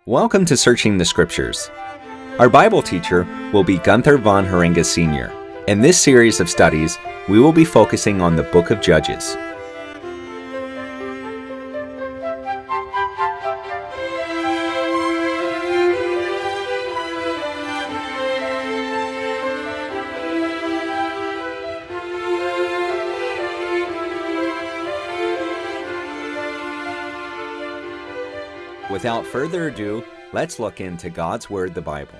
Welcome to Searching the Scriptures. Our Bible teacher will be Gunther von Harringa Sr. In this series of studies, we will be focusing on the book of Judges. Without further ado, let's look into God's Word, the Bible.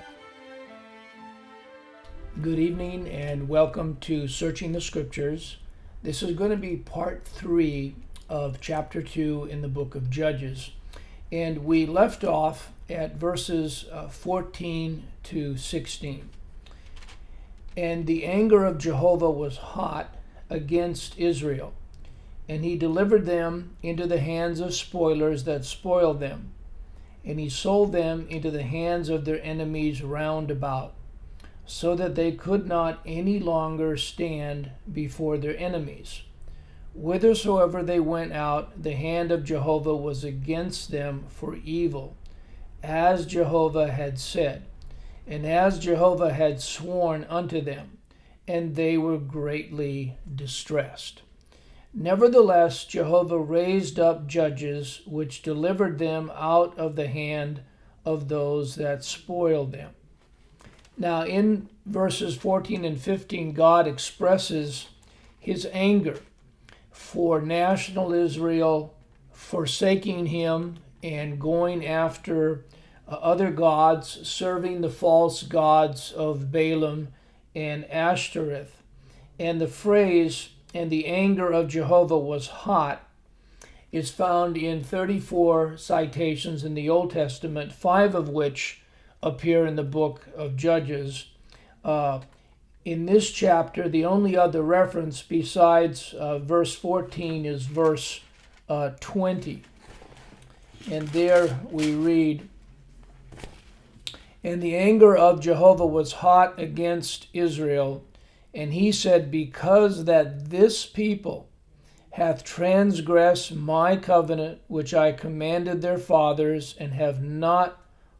Good evening and welcome to Searching the Scriptures. This is going to be part 3 of chapter 2 in the book of Judges. And we left off at verses 14 to 16. And the anger of Jehovah was hot against Israel, and he delivered them into the hands of spoilers that spoiled them. And he sold them into the hands of their enemies round about, so that they could not any longer stand before their enemies. Whithersoever they went out, the hand of Jehovah was against them for evil, as Jehovah had said, and as Jehovah had sworn unto them, and they were greatly distressed. Nevertheless, Jehovah raised up judges, which delivered them out of the hand of those that spoiled them. Now, in verses 14 and 15, God expresses his anger for national Israel forsaking him and going after other gods, serving the false gods of Balaam and Ashtoreth. And the phrase, "and the anger of Jehovah was hot," is found in 34 citations in the Old Testament, 5 of which appear in the book of Judges. In this chapter, the only other reference besides verse 14 is verse 20. And there we read, "And the anger of Jehovah was hot against Israel, and he said, because that this people hath transgressed my covenant, which I commanded their fathers, and have not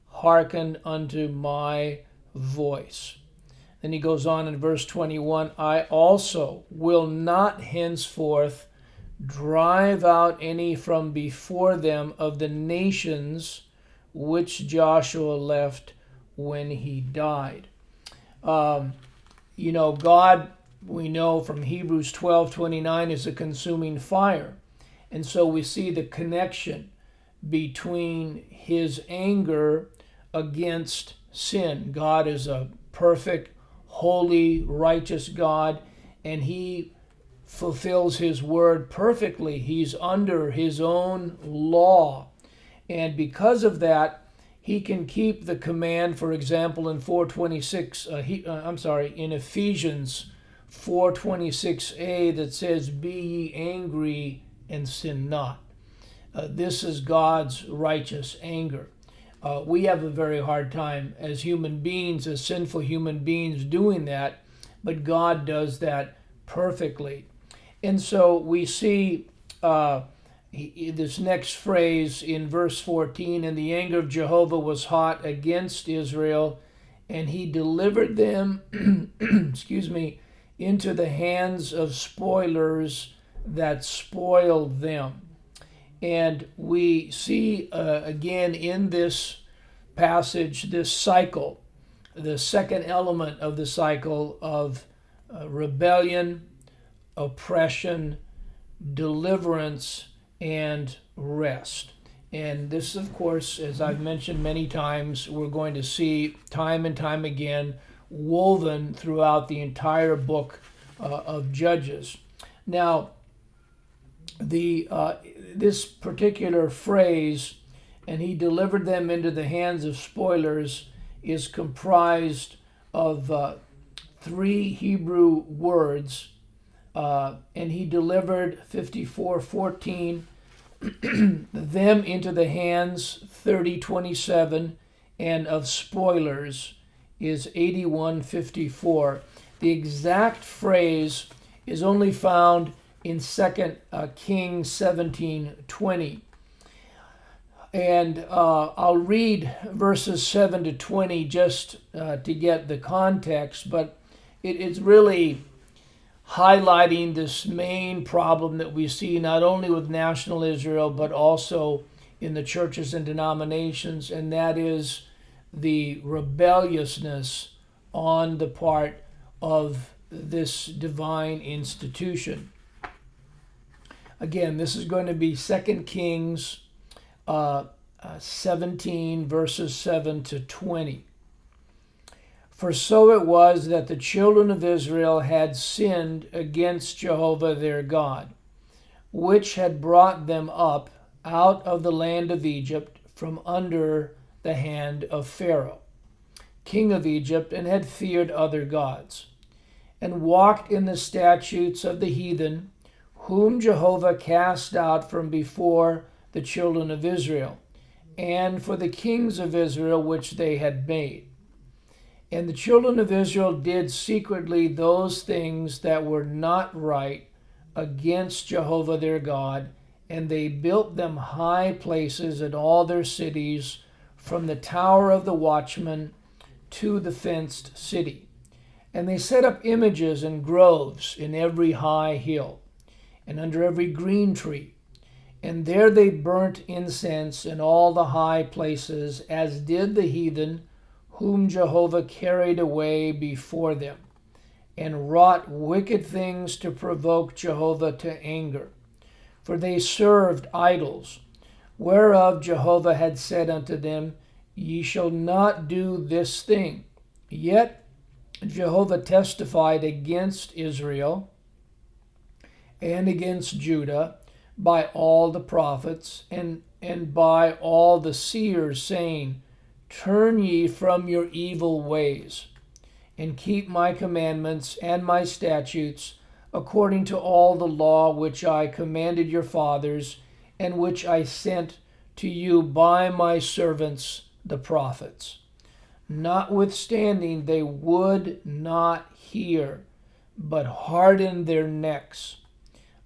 hearkened unto my voice." Then he goes on in verse 21, "I also will not henceforth drive out any from before them of the nations which Joshua left when he died." God, we know from Hebrews 12:29, is a consuming fire. And so we see the connection between his anger against sin. God is a perfect, holy, righteous God, and he fulfills his word perfectly. He's under his own law. And because of that, he can keep the command, for example, in in Ephesians 4:26a that says, "Be ye angry and sin not." This is God's righteous anger. We have a very hard time as human beings, as sinful human beings, doing that, but God does that perfectly. And so we see this next phrase in verse 14, "And the anger of Jehovah was hot against Israel, and he delivered them into the hands of spoilers that spoiled them." And we see again in this passage this cycle, the second element of the cycle of rebellion, oppression, deliverance, and rest. And this, of course, as I've mentioned many times, we're going to see time and time again woven throughout the entire book of Judges. Now, this particular phrase, "and he delivered them into the hands of spoilers," is comprised of 3 Hebrew words. "And he delivered," 54:14, "them into the hands," 30:27, and of spoilers is 81:54. The exact phrase is only found in 2 Kings 17:20. And I'll read verses 7 to 20 just to get the context, but it's really highlighting this main problem that we see not only with national Israel, but also in the churches and denominations, and that is the rebelliousness on the part of this divine institution. Again, this is going to be 2 Kings 17, verses 7 to 20. For so it was that the children of Israel had sinned against Jehovah their God, which had brought them up out of the land of Egypt from under the hand of Pharaoh, king of Egypt, and had feared other gods, and walked in the statutes of the heathen, whom Jehovah cast out from before the children of Israel, and for the kings of Israel which they had made. And the children of Israel did secretly those things that were not right against Jehovah their God, and they built them high places in all their cities, from the tower of the watchman to the fenced city. And they set up images and groves in every high hill, and under every green tree. And there they burnt incense in all the high places, as did the heathen, whom Jehovah carried away before them, and wrought wicked things to provoke Jehovah to anger. For they served idols, whereof Jehovah had said unto them, Ye shall not do this thing. Yet Jehovah testified against Israel and against Judah by all the prophets and by all the seers, saying, Turn ye from your evil ways, and keep my commandments and my statutes, according to all the law which I commanded your fathers, and which I sent to you by my servants the prophets. Notwithstanding, they would not hear, but hardened their necks,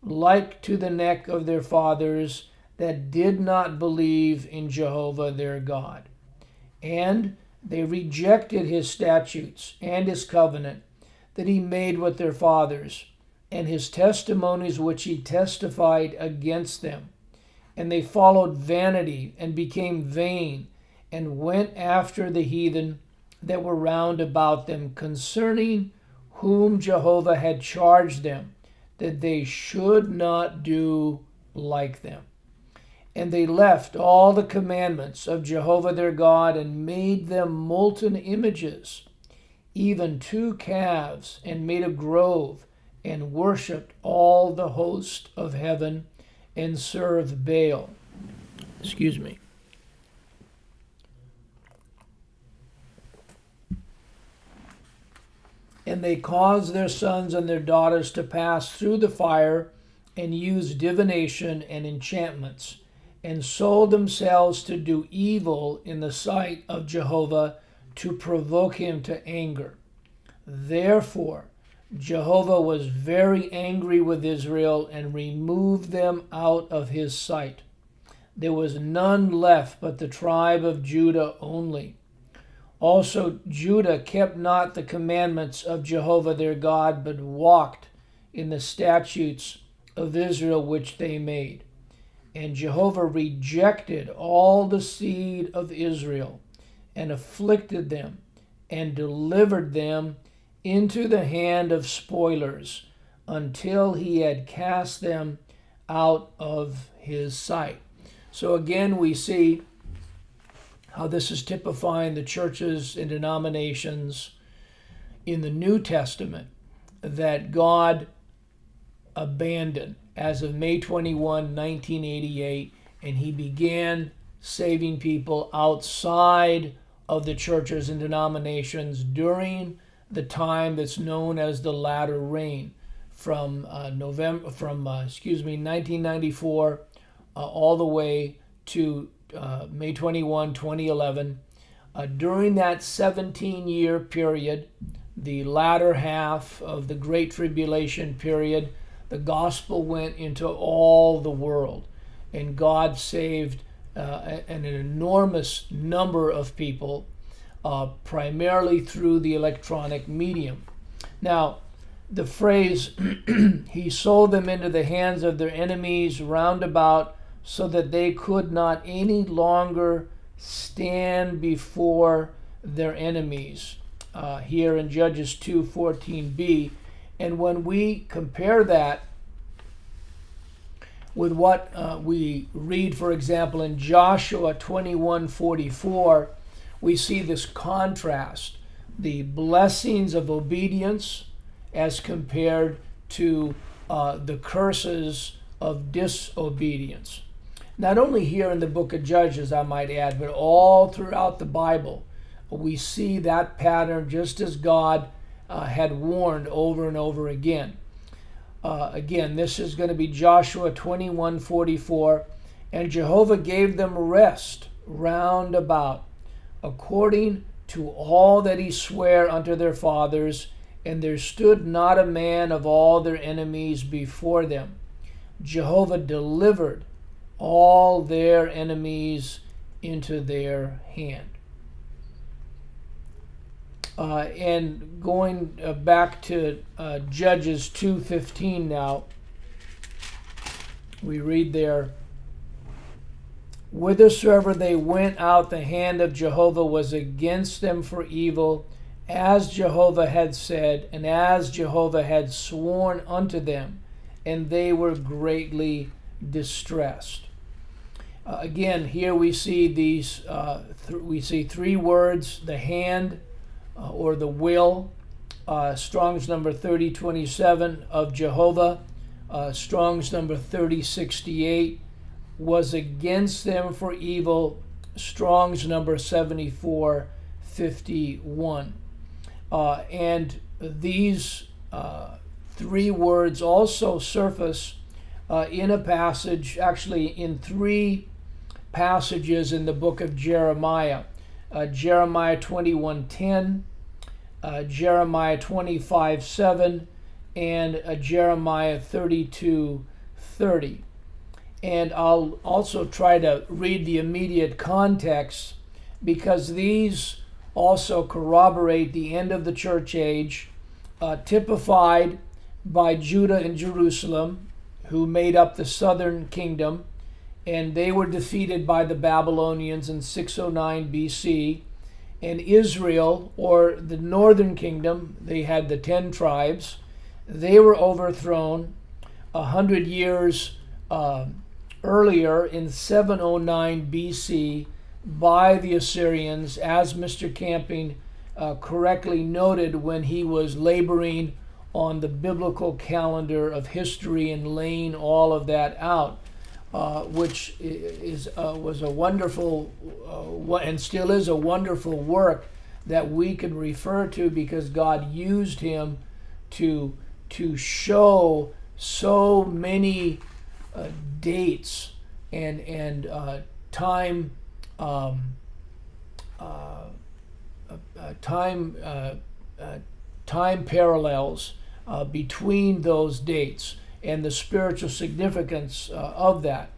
like to the neck of their fathers that did not believe in Jehovah their God. And they rejected his statutes and his covenant that he made with their fathers, and his testimonies which he testified against them. And they followed vanity and became vain, and went after the heathen that were round about them, concerning whom Jehovah had charged them, that they should not do like them. And they left all the commandments of Jehovah their God, and made them molten images, even 2 calves, and made a grove, and worshipped all the host of heaven, and served Baal. And they caused their sons and their daughters to pass through the fire, and used divination and enchantments, and sold themselves to do evil in the sight of Jehovah, to provoke him to anger. Therefore Jehovah was very angry with Israel, and removed them out of his sight. There was none left but the tribe of Judah only. Also Judah kept not the commandments of Jehovah their God, but walked in the statutes of Israel which they made. And Jehovah rejected all the seed of Israel, and afflicted them, and delivered them into the hand of spoilers, until he had cast them out of his sight. So again, we see how this is typifying the churches and denominations in the New Testament that God abandoned as of May 21, 1988, and he began saving people outside of the churches and denominations during the time that's known as the latter rain, from 1994 all the way to May 21, 2011. During that 17-year period, the latter half of the Great Tribulation period, the gospel went into all the world, and God saved an enormous number of people, primarily through the electronic medium. Now, the phrase, he sold them into the hands of their enemies round about, so that they could not any longer stand before their enemies, here in Judges 2:14b. And when we compare that with what we read, for example, in Joshua 21:44, we see this contrast, the blessings of obedience as compared to the curses of disobedience. Not only here in the book of Judges, I might add, but all throughout the Bible, we see that pattern just as God had warned over and over again. Again, this is going to be Joshua 21:44. And Jehovah gave them rest round about, according to all that he sware unto their fathers, and there stood not a man of all their enemies before them. Jehovah delivered all their enemies into their hand. And going back to Judges 2:15 now, we read there, whithersoever they went out, the hand of Jehovah was against them for evil, as Jehovah had said, and as Jehovah had sworn unto them, and they were greatly distressed. Again, here we see these. We see three words: the hand, or the will. Strong's number 3027 of Jehovah. Strong's number 3068 was against them for evil. Strong's number 7451. And these three words also surface in a passage, actually in three passages in the book of Jeremiah. Jeremiah 21:10, Jeremiah 25:7, and Jeremiah 32:30. And I'll also try to read the immediate context, because these also corroborate the end of the church age, typified by Judah and Jerusalem, who made up the southern kingdom, and they were defeated by the Babylonians in 609 BC. And Israel, or the northern kingdom, they had the 10 tribes. They were overthrown 100 years earlier in 709 BC by the Assyrians, as Mr. Camping correctly noted when he was laboring on the biblical calendar of history and laying all of that out, which was a wonderful and still is a wonderful work that we can refer to, because God used him to show so many dates and time parallels between those dates and the spiritual significance of that.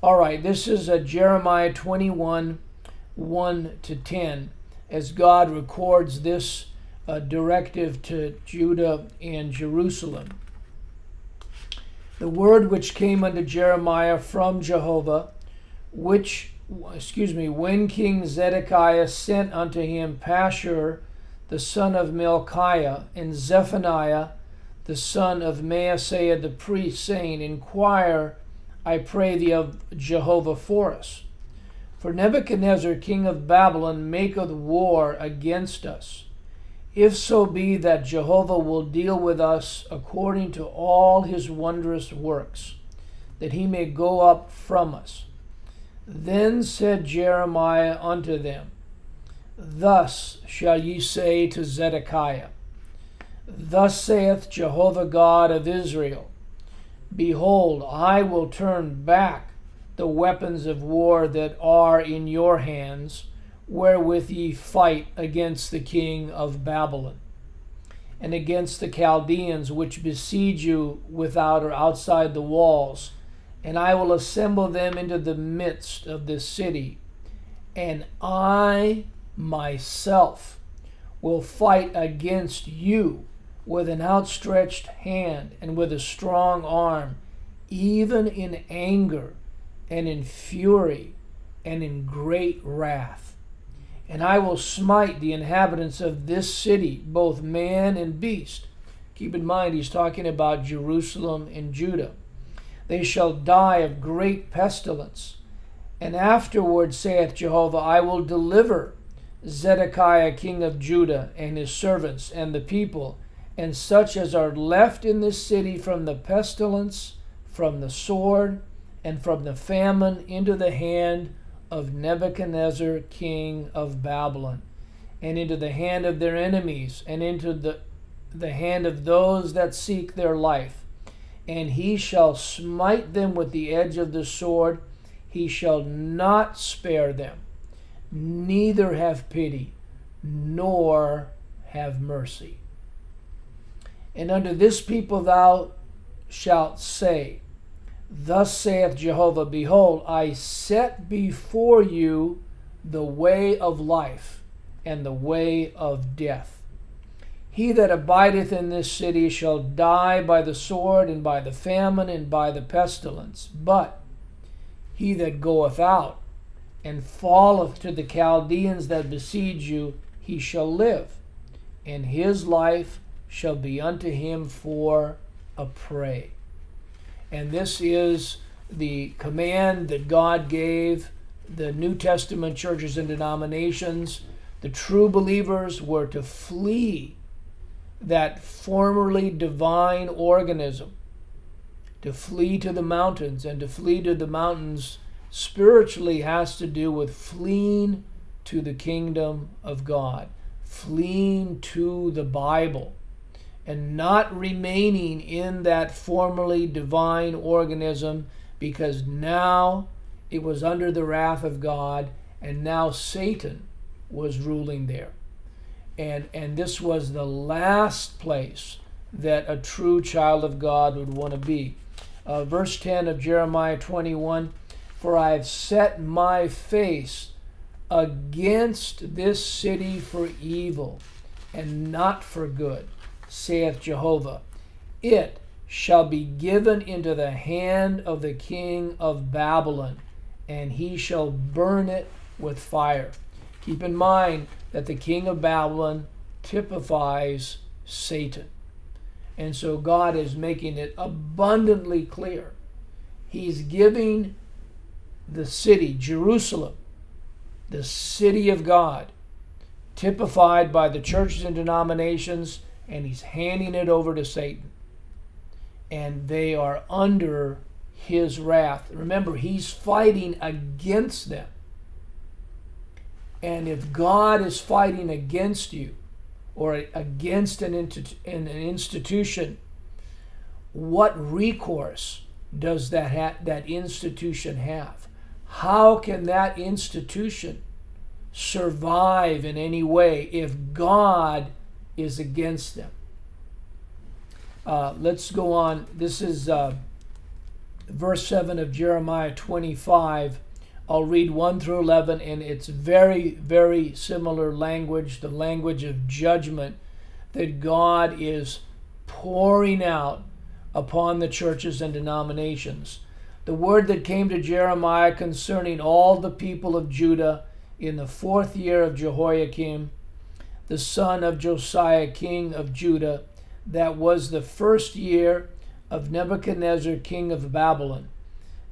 All right, this is Jeremiah 21:1-10, as God records this directive to Judah and Jerusalem. The word which came unto Jeremiah from Jehovah, when King Zedekiah sent unto him Pashur, the son of Melchiah, and Zephaniah, the son of Maaseiah the priest, saying, Inquire, I pray thee, of Jehovah for us. For Nebuchadnezzar, king of Babylon, maketh war against us. If so be that Jehovah will deal with us according to all his wondrous works, that he may go up from us. Then said Jeremiah unto them, Thus shall ye say to Zedekiah, Thus saith Jehovah God of Israel, Behold, I will turn back the weapons of war that are in your hands, wherewith ye fight against the king of Babylon, and against the Chaldeans which besiege you without or outside the walls, and I will assemble them into the midst of this city, and I myself will fight against you with an outstretched hand and with a strong arm, even in anger and in fury and in great wrath. And I will smite the inhabitants of this city, both man and beast. Keep in mind, he's talking about Jerusalem and Judah. They shall die of great pestilence. And afterward, saith Jehovah, I will deliver Zedekiah king of Judah and his servants and the people, and such as are left in this city from the pestilence, from the sword, and from the famine into the hand of Nebuchadnezzar king of Babylon, and into the hand of their enemies, and into the hand of those that seek their life. And he shall smite them with the edge of the sword. He shall not spare them, neither have pity, nor have mercy. And unto this people thou shalt say, Thus saith Jehovah, Behold, I set before you the way of life and the way of death. He that abideth in this city shall die by the sword, and by the famine, and by the pestilence. But he that goeth out and falleth to the Chaldeans that besiege you, he shall live, and his life shall be unto him for a prey. And this is the command that God gave the New Testament churches and denominations. The true believers were to flee that formerly divine organism, to flee to the mountains. And to flee to the mountains spiritually has to do with fleeing to the kingdom of God, fleeing to the Bible, and not remaining in that formerly divine organism, because now it was under the wrath of God, and now Satan was ruling there. And this was the last place that a true child of God would want to be. Verse 10 of Jeremiah 21, For I have set my face against this city for evil, and not for good, saith Jehovah. It shall be given into the hand of the king of Babylon, and he shall burn it with fire. Keep in mind that the king of Babylon typifies Satan. And so God is making it abundantly clear. He's giving the city, Jerusalem, the city of God, typified by the churches and denominations, and he's handing it over to Satan. And they are under his wrath. Remember, he's fighting against them. And if God is fighting against you, or against an institution, what recourse does that institution have? How can that institution survive in any way if God is against them? Let's go on. This is verse 7 of Jeremiah 25. I'll read 1 through 11, and it's very, very similar language, the language of judgment that God is pouring out upon the churches and denominations. The word that came to Jeremiah concerning all the people of Judah in the 4th year of Jehoiakim, the son of Josiah, king of Judah, that was the 1st year of Nebuchadnezzar, king of Babylon.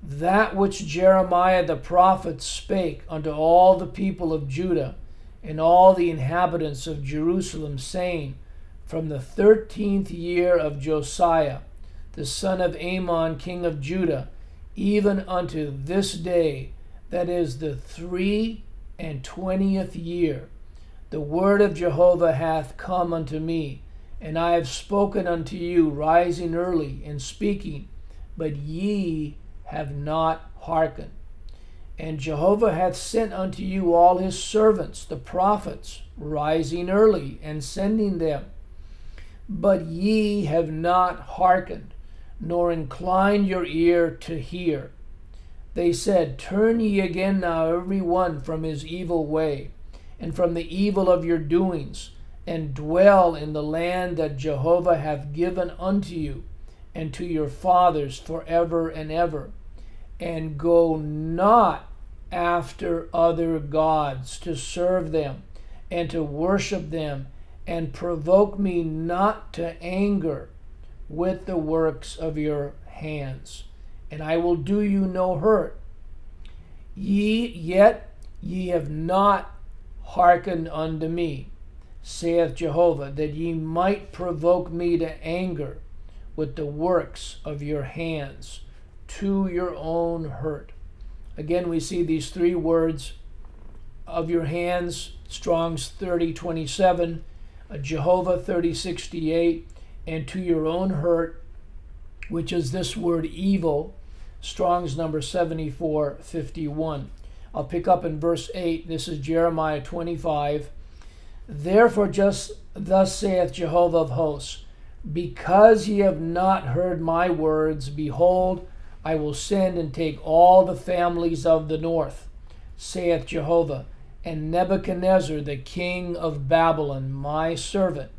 That which Jeremiah the prophet spake unto all the people of Judah and all the inhabitants of Jerusalem, saying, From the 13th year of Josiah, the son of Amon, king of Judah, even unto this day, that is the 23rd year, the word of Jehovah hath come unto me, and I have spoken unto you, rising early and speaking, but ye have not hearkened. And Jehovah hath sent unto you all his servants, the prophets, rising early and sending them. But ye have not hearkened, nor incline your ear to hear. They said, Turn ye again now every one from his evil way, and from the evil of your doings, and dwell in the land that Jehovah hath given unto you, and to your fathers forever and ever. And go not after other gods to serve them, and to worship them, and provoke me not to anger with the works of your hands, and I will do you no hurt. Yet ye have not hearkened unto me, saith Jehovah, that ye might provoke me to anger with the works of your hands, to your own hurt. Again, we see these three words, of your hands, Strong's 30:27, Jehovah 30:68, and to your own hurt, which is this word evil, Strong's number 74:51. I'll pick up in verse 8. This is Jeremiah 25. Therefore just thus saith Jehovah of hosts, because ye have not heard my words, behold, I will send and take all the families of the north, saith Jehovah, and Nebuchadnezzar the king of Babylon, my servant,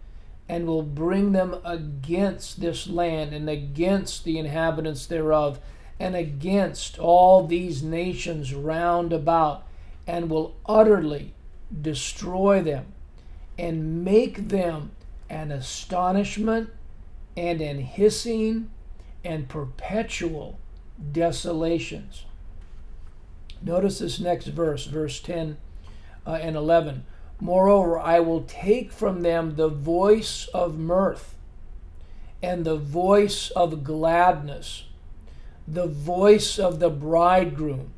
and will bring them against this land, and against the inhabitants thereof, and against all these nations round about, and will utterly destroy them, and make them an astonishment, and an hissing, and perpetual desolations. Notice this next verse, verse 10 and 11. Moreover, I will take from them the voice of mirth, and the voice of gladness, the voice of the bridegroom,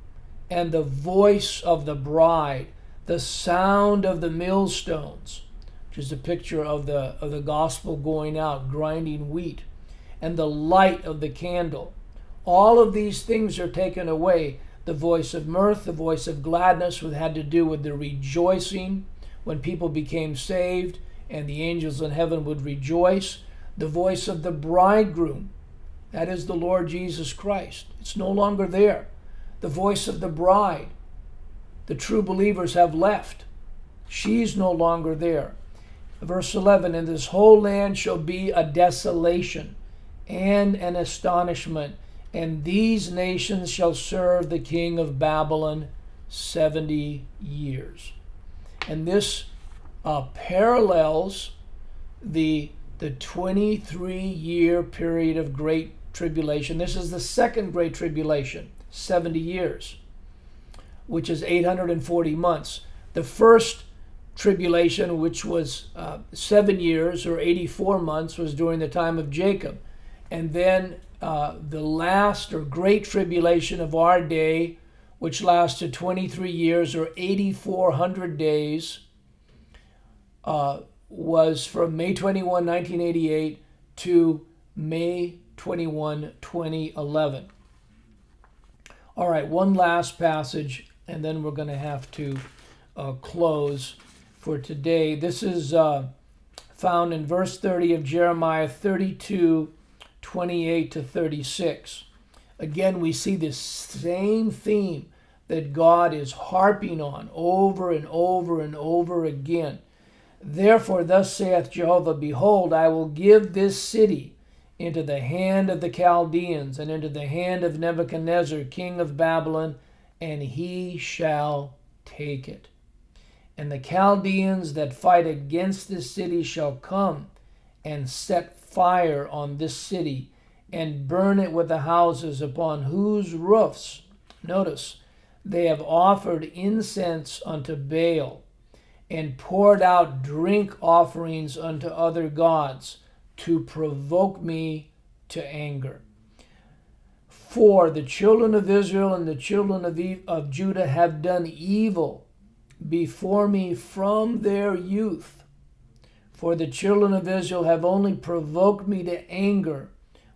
and the voice of the bride, the sound of the millstones, which is a picture of the gospel going out, grinding wheat, and the light of the candle. All of these things are taken away. The voice of mirth, the voice of gladness, which had to do with the rejoicing when people became saved, and the angels in heaven would rejoice. The voice of the bridegroom, that is the Lord Jesus Christ. It's no longer there. The voice of the bride, the true believers have left. She's no longer there. Verse 11, and this whole land shall be a desolation and an astonishment, and these nations shall serve the king of Babylon 70 years. And this parallels the 23-year period of great tribulation. This is the second great tribulation, 70 years, which is 840 months. The first tribulation, which was 7 years or 84 months, was during the time of Jacob. And then the last or great tribulation of our day, which lasted 23 years or 8,400 days, was from May 21, 1988 to May 21, 2011. All right, one last passage, and then we're going to have to close for today. This is found in verse 30 of Jeremiah 32, 28 to 36. Again, we see this same theme that God is harping on over and over and over again. Therefore, thus saith Jehovah, behold, I will give this city into the hand of the Chaldeans, and into the hand of Nebuchadnezzar, king of Babylon, and he shall take it. And the Chaldeans that fight against this city shall come and set fire on this city, and burn it with the houses upon whose roofs, notice, they have offered incense unto Baal, and poured out drink offerings unto other gods, to provoke me to anger. For the children of Israel and the children of Judah have done evil before me from their youth. For the children of Israel have only provoked me to anger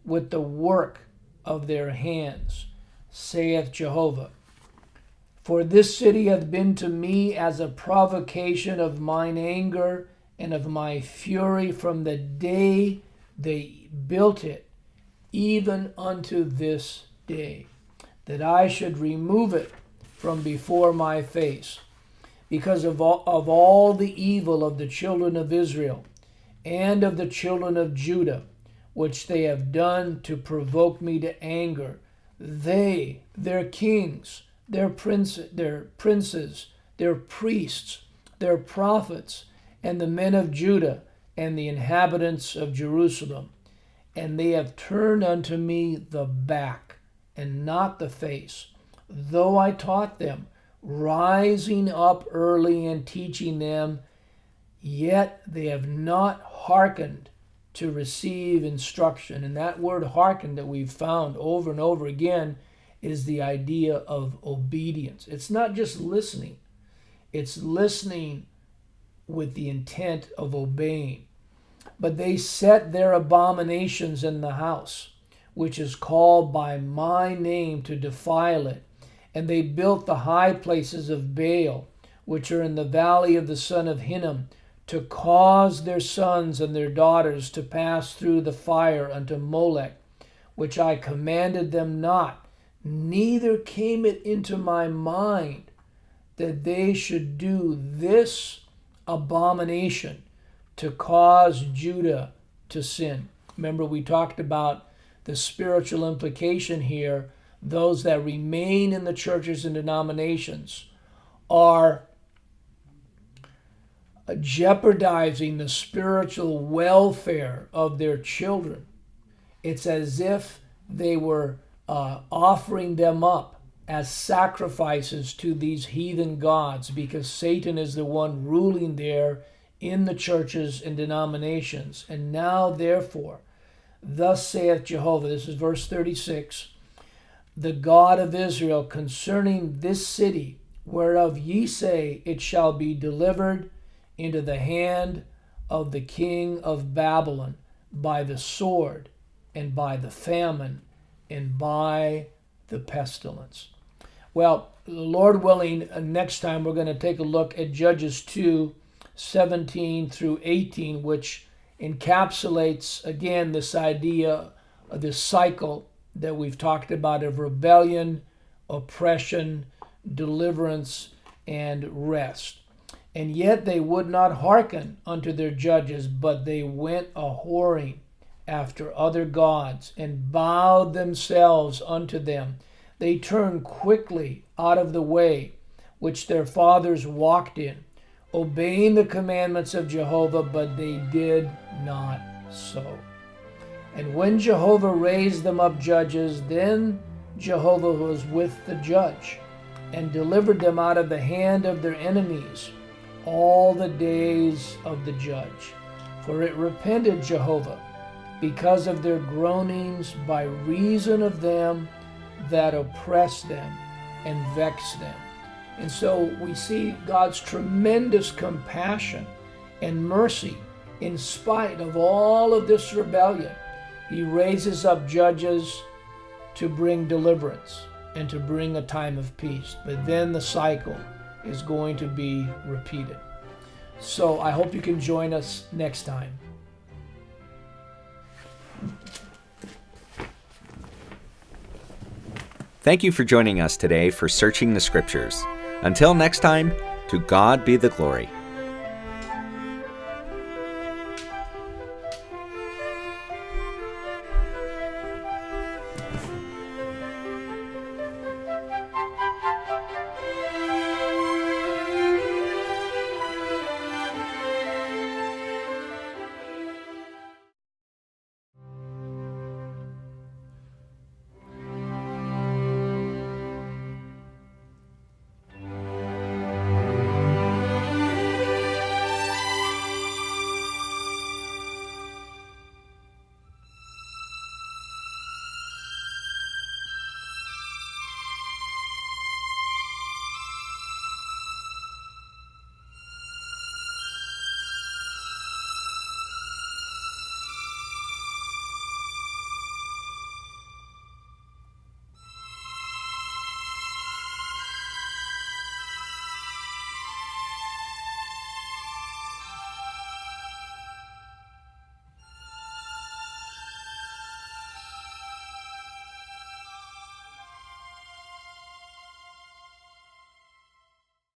with the work of their hands, saith Jehovah. For this city hath been to me as a provocation of mine anger and of my fury from the day they built it, even unto this day, that I should remove it from before my face, because of all the evil of the children of Israel and of the children of Judah, which they have done to provoke me to anger. They, their kings, their princes, their priests, their prophets, and the men of Judah, and the inhabitants of Jerusalem. And they have turned unto me the back, and not the face, though I taught them, rising up early and teaching them, yet they have not hearkened to receive instruction. And that word hearken that we've found over and over again is the idea of obedience. It's not just listening, it's listening with the intent of obeying. But they set their abominations in the house, which is called by my name, to defile it. And they built the high places of Baal, which are in the valley of the son of Hinnom, to cause their sons and their daughters to pass through the fire unto Molech, which I commanded them not, neither came it into my mind that they should do this abomination to cause Judah to sin. Remember, we talked about the spiritual implication here. Those that remain in the churches and denominations are jeopardizing the spiritual welfare of their children. It's as if they were offering them up as sacrifices to these heathen gods, because Satan is the one ruling there in the churches and denominations. And now, therefore, thus saith Jehovah, this is verse 36, the God of Israel, concerning this city, whereof ye say it shall be delivered into the hand of the king of Babylon by the sword, and by the famine, and by the pestilence. Well, Lord willing, next time we're going to take a look at Judges 2:17 through 18, which encapsulates, again, this idea of this cycle that we've talked about of rebellion, oppression, deliverance, and rest. And yet they would not hearken unto their judges, but they went a-whoring after other gods, and bowed themselves unto them. They turned quickly out of the way which their fathers walked in, obeying the commandments of Jehovah, but they did not so. And when Jehovah raised them up judges, then Jehovah was with the judge, and delivered them out of the hand of their enemies all the days of the judge. For it repented Jehovah because of their groanings, by reason of them that oppress them and vex them. And so we see God's tremendous compassion and mercy in spite of all of this rebellion. He raises up judges to bring deliverance and to bring a time of peace. But then the cycle is going to be repeated. So I hope you can join us next time. Thank you for joining us today for Searching the Scriptures. Until next time, to God be the glory.